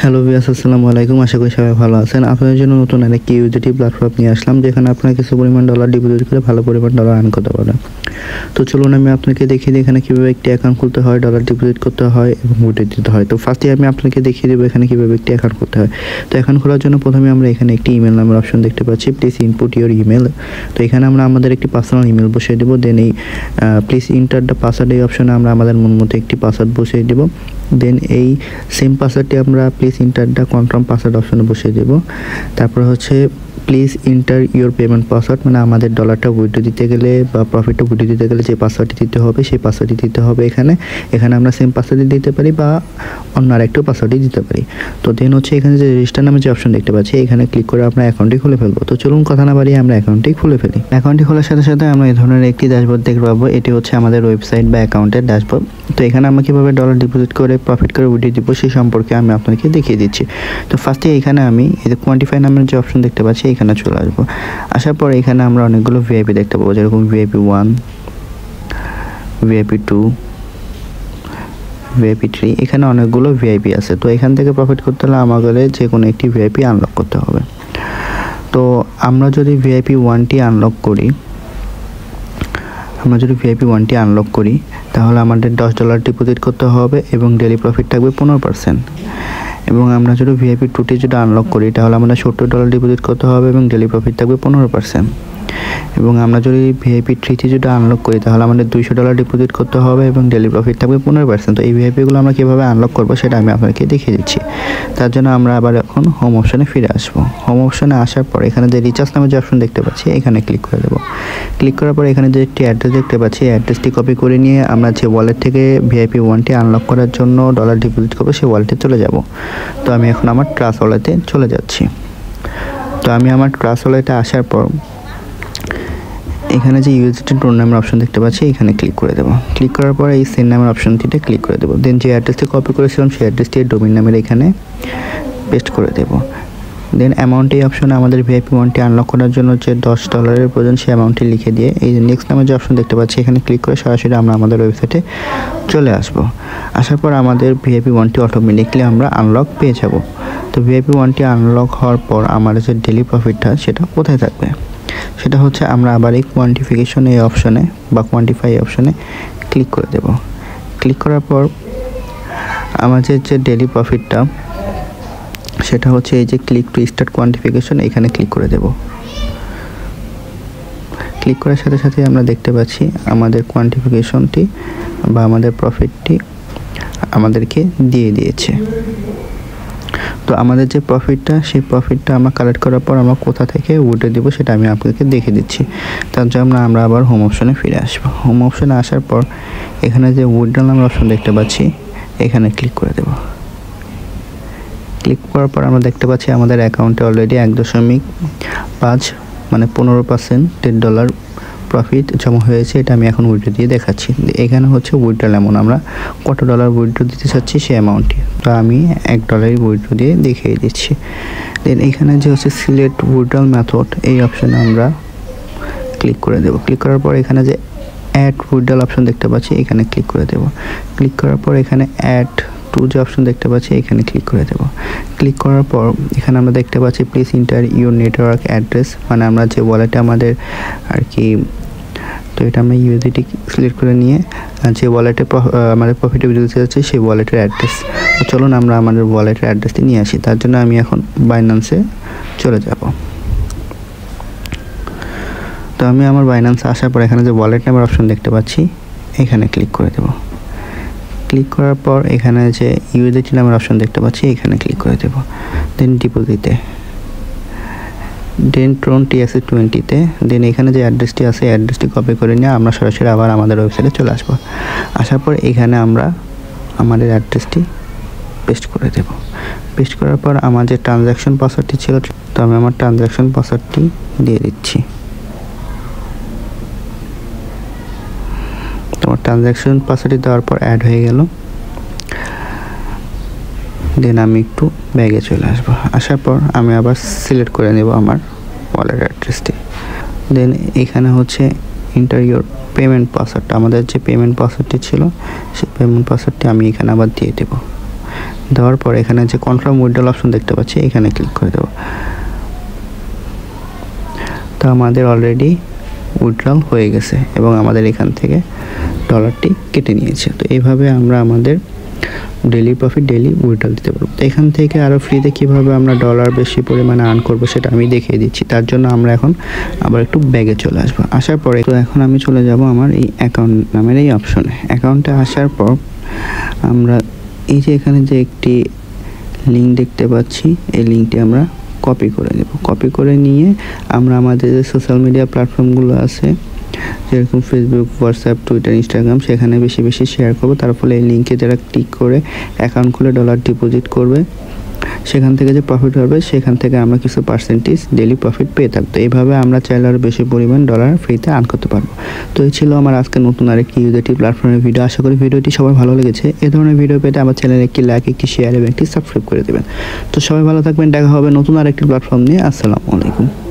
Hello viewers, আসসালামু আলাইকুম। আশা করি সবাই ভালো আছেন। আপনাদের জন্য নতুন আরেকটি ইউজিটি প্ল্যাটফর্ম নিয়ে আসলাম, যেখানে আপনারা কিছু পরিমাণ ডলার ডিপোজিট করে ভালো পরিমাণ ডলার আর্ন করতে পারবেন। তো চলুন আমি আপনাকে দেখিয়ে দিই এখানে কীভাবে একটি অ্যাকাউন্ট খুলতে হয়, ডলার ডিপোজিট করতে হয় এবং উইথড্র দিতে হয়। তো ফার্স্টে আমি আপনাকে দেখিয়ে দেবো এখানে কীভাবে একটি অ্যাকাউন্ট করতে হয়। তো অ্যাকাউন্ট খোলার জন্য প্রথমে আমরা এখানে একটি ইমেল নামের অপশন দেখতে পাচ্ছি, প্লিজ ইনপুট ইউর ইমেল। তো এখানে আমরা আমাদের একটি পার্সোনাল ইমেল বসিয়ে দেবো। দেন এই প্লিজ ইন্টার দ্য পাসওয়ার্ড এই অপশনে আমরা আমাদের মন মতো একটি পাসওয়ার্ড বসিয়ে দেবো। দেন এই সেম পাসওয়ার্ডটি আমরা please enter the confirm password অপশনে বসিয়ে দেব। তারপর হচ্ছে please inter your payment password, মানে আমাদের ডলারটা উইথড্র দিতে গেলে বা প্রফিটটা উইথড্র দিতে গেলে যে পাসওয়ার্ডটি দিতে হবে সেই পাসওয়ার্ডটি দিতে হবে। এখানে আমরা সেম পাসওয়ার্ডই দিতে পারি বা অন্য আরেকটু পাসওয়ার্ডই দিতে পারি। তো দেন হচ্ছে এখানে যে রেজিস্টার নামে যে অপশন দেখতে পাচ্ছি, এখানে ক্লিক করে আমরা অ্যাকাউন্টটি খুলে ফেলবো। তো চলুন কথা না বাড়িয়ে আমরা অ্যাকাউন্টটি খুলে ফেলি। অ্যাকাউন্টটি খোলার সাথে সাথে আমরা এই ধরনের একটি ড্যাশবোর্ড দেখতে পাবো। এটি হচ্ছে আমাদের ওয়েবসাইট বা অ্যাকাউন্টের ড্যাশবোর্ড। তো এখানে আমরা কীভাবে ডলার ডিপোজিট করে প্রফিট করে উইথড্র দিব সেই সম্পর্কে আমি আপনাকে দেখিয়ে দিচ্ছি। তো ফার্স্টে এখানে আমি এই যে কোয়ান্টিফাই নামের যে অপশন দেখতে পাচ্ছি, এখানে চলে আসবো। আসার পর এখানে আমরা অনেকগুলো ভিআইপি দেখতে পাবো, যেরকম ভিআইপি 1, ভিআইপি 2, ভিআইপি 3। এখানে অনেকগুলো ভিআইপি আছে। তো এখান থেকে প্রফিট করতে হলে আমাদের যে কোনো একটি ভিআইপি আনলক করতে হবে। তো আমরা যদি ভিআইপি 1টি আনলক করি তাহলে আমাদের $10 ডিপোজিট করতে হবে এবং ডেলি প্রফিট থাকবে 15%। এবং আমরা যদি ভিআইপি 2টি যদি আনলক করি তাহলে আমাদের $70 ডিপোজিট করতে হবে এবং ডেলি প্রফিট থাকবে 15%। এবং আমরা যদি ভিআইপি 3টি যদি আনলক করি তাহলে আমাদের $200 ডিপোজিট করতে হবে এবং ডেলি প্রফিট থাকবে 15%। তো এই ভিআইপিগুলো আমরা কীভাবে আনলক করবো সেটা আমি আপনাকে দেখিয়ে দিচ্ছি। তার জন্য আমরা আবার এখন হোম অপশনে ফিরে আসবো। হোম অপশনে আসার পর এখানে যে রিচার্জ নামে যে অপশন দেখতে পাচ্ছি, এখানে ক্লিক করে দেবো। ক্লিক করার পর এখানে যে একটি অ্যাড্রেস দেখতে পাচ্ছি, অ্যাড্রেসটি কপি করে নিয়ে আমরা যে ওয়ালেট থেকে ভিআইপি 1টি আনলক করার জন্য ডলার ডিপোজিট করবো সেই ওয়ালেটে চলে যাব। তো আমি এখন আমার ট্রাস্ট ওয়ালেটে চলে যাচ্ছি। তো আমি আমার ট্রাস্ট ওয়ালেটে আসার পর এখানে যে ইউএসডি টোন নামের অপশন দেখতে পাচ্ছি, এখানে ক্লিক করে দেবো। ক্লিক করার পর এই সেন্ড নামের অপশনটিতে ক্লিক করে দেবো। দেন যে অ্যাড্রেসটি কপি করেছিলাম সেই অ্যাড্রেসটি ডোমেইন নামের এখানে পেস্ট করে দেবো। দেন অ্যামাউন্ট এই অপশনে আমাদের ভিআইপি 1টি আনলক করার জন্য যে $10 প্রয়োজন সেই অ্যামাউন্টটি লিখে দিয়ে এই যে নেক্সট নামের যে অপশন দেখতে পাচ্ছি, এখানে ক্লিক করে সরাসরি আমরা আমাদের ওয়েবসাইটে চলে আসবো। আসার পর আমাদের ভিআইপি 1টি অটোমেটিকলি আমরা আনলক পেয়ে যাব। তো ভিআইপি 1টি আনলক হওয়ার পর আমাদের যে ডেলি প্রফিটটা সেটা কোথায় থাকবে, সেটা হচ্ছে আমরা আবার এই কোয়ান্টিফিকেশন এই অপশনে বা কোয়ান্টিফাই অপশনে ক্লিক করে দেব। ক্লিক করার পর আমাদের যে ডেলি প্রফিটটা সেটা হচ্ছে এই যে ক্লিক টু স্টার্ট কোয়ান্টিফিকেশন, এখানে ক্লিক করে দেব। ক্লিক করার সাথে সাথে আমরা দেখতে পাচ্ছি আমাদের কোয়ান্টিফিকেশনটি বা আমাদের প্রফিটটি আমাদেরকে দিয়ে দিয়েছে। তো আমাদের যে প্রফিটটা সেই প্রফিটটা আমরা কালেক্ট করার পর আমরা কোথা থেকে উইথড্র দেবো সেটা আমি আপনাদেরকে দেখে দিচ্ছি। তার জন্য আমরা আবার হোম অপশনে ফিরে আসবো। হোম অপশনে আসার পর এখানে যে উইথড্র নামের অপশন দেখতে পাচ্ছি, এখানে ক্লিক করে দেব। ক্লিক করার পর আমরা দেখতে পাচ্ছি আমাদের অ্যাকাউন্টে অলরেডি 1.5 মানে 15% $10 প্রফিট জমা হয়েছে। এটা আমি এখন উইথড্র দিয়ে দেখাচ্ছি। এখানে হচ্ছে উইথড্রল অ্যামাউন্ট, আমরা কত ডলার উইথড্র দিতে চাচ্ছি সেই অ্যামাউন্টটি। তো আমি $1 উইথড্র দিয়ে দেখিয়ে দিচ্ছি। দেন এখানে যে হচ্ছে সিলেক্ট উইথড্রল মেথড এই অপশানে আমরা ক্লিক করে দেব। ক্লিক করার পর এখানে যে অ্যাড উইথড্রল অপশন দেখতে পাচ্ছি, এখানে ক্লিক করে দেব। ক্লিক করার পর এখানে অ্যাড টু যে অপশন দেখতে পাচ্ছি, এখানে ক্লিক করে দেব। ক্লিক করার পর এখানে আমরা দেখতে পাচ্ছি please inter your network address, মানে আমরা যে ওয়ালেটে আমাদের আর কি, তো এটা আমরা ইউএসডিটি সিলেক্ট করে নিয়ে যে ওয়ালেটে আমাদের প্রফিটে দিতে যাচ্ছে সেই ওয়ালেটের অ্যাড্রেস। তো চলুন আমরা আমাদের ওয়ালেটের অ্যাড্রেসটি নিয়ে আসি। তার জন্য আমি এখন বাইন্যান্সে চলে যাব। তো আমি আমার বাইন্যান্সে আসার পর এখানে যে ওয়ালেট নামের অপশন দেখতে পাচ্ছি, এখানে ক্লিক করে দেব। ক্লিক করার পর এখানে যে ইউএসডিটি নামের অপশন দেখতে পাচ্ছি, এখানে ক্লিক করে দেব। দেন ডিপোজিটে, দেন ট্রন TRC20-তে, দেন এখানে যে অ্যাড্রেসটি আছে অ্যাড্রেসটি কপি করে নিয়ে আমরা সরাসরি আবার আমাদের ওয়েবসাইটে চলে আসবো। আসার পর এখানে আমরা আমাদের অ্যাড্রেসটি পেস্ট করে দেব। পেস্ট করার পর আমার যে ট্রানজ্যাকশন পাসওয়ার্ডটি ছিল, তো আমি আমার ট্রানজ্যাকশন পাসওয়ার্ডটি দিয়ে দিচ্ছি। তোমার ট্রানজ্যাকশন পাসওয়ার্ডটি দেওয়ার পর অ্যাড হয়ে গেল। দেন আমি একটু ব্যাগে চলে আসবো। আসার পর আমি আবার সিলেক্ট করে নেব আমার ওয়ালেট অ্যাড্রেসটি। দেন এখানে হচ্ছে ইন্টার ইউর পেমেন্ট পাসওয়ার্ড, আমাদের যে পেমেন্ট পাসওয়ার্ডটি ছিল সেই পেমেন্ট পাসওয়ার্ডটি আমি এখানে আবার দিয়ে দেব। দেওয়ার পর এখানে যে কনফার্ম উইথড্রল অপশন দেখতে পাচ্ছি এখানে ক্লিক করে দেবো। তো আমাদের অলরেডি উইথড্রল হয়ে গেছে এবং আমাদের এখান থেকে ডলারটি কেটে নিয়েছে। তো এইভাবে আমরা আমাদের ডেইলি প্রফিট ডেইলি উইথড্রল দিতে পারবো। তো এখান থেকে আরও ফ্রিতে কীভাবে আমরা ডলার বেশি পরিমাণে আর্ন করবো সেটা আমি দেখিয়ে দিচ্ছি। তার জন্য আমরা এখন আবার একটু ব্যাগে চলে আসবো। আসার পরে তো এখন আমি চলে যাব আমার এই অ্যাকাউন্ট নামের এই অপশনে। অ্যাকাউন্টে আসার পর আমরা এই যে এখানে যে একটি লিঙ্ক দেখতে পাচ্ছি এই লিঙ্কটি আমরা কপি করে নেব। কপি করে নিয়ে আমরা আমাদের যে সোশ্যাল মিডিয়া প্ল্যাটফর্মগুলো আছে যেরকম ফেসবুক, হোয়াটসঅ্যাপ, টুইটার, ইনস্টাগ্রাম সেখানে বেশি বেশি শেয়ার করবো। তার ফলে এই লিঙ্কে যারা ক্লিক করে অ্যাকাউন্ট খুলে ডলার ডিপোজিট করবে সেখান থেকে যে প্রফিট হবে সেখান থেকে আমরা কিছু পার্সেন্টেজ ডেইলি প্রফিট পেয়ে থাকবো। তো এইভাবে আমরা চাইলে আরও বেশি পরিমাণ ডলার ফ্রিতে আর্ন করতে পারবো। তো এই ছিল আমার আজকে নতুন আরেকটি ইউজেটিভ প্ল্যাটফর্মের ভিডিও। আশা করি ভিডিওটি সবার ভালো লেগেছে। এই ধরনের ভিডিও পেতে আমার চ্যানেলে একটি লাইক, একটি শেয়ার এবং একটি সাবস্ক্রাইব করে দেবেন। তো সবাই ভালো থাকবেন। দেখা হবে নতুন আরেকটি প্ল্যাটফর্ম নিয়ে। আসসালামু আলাইকুম।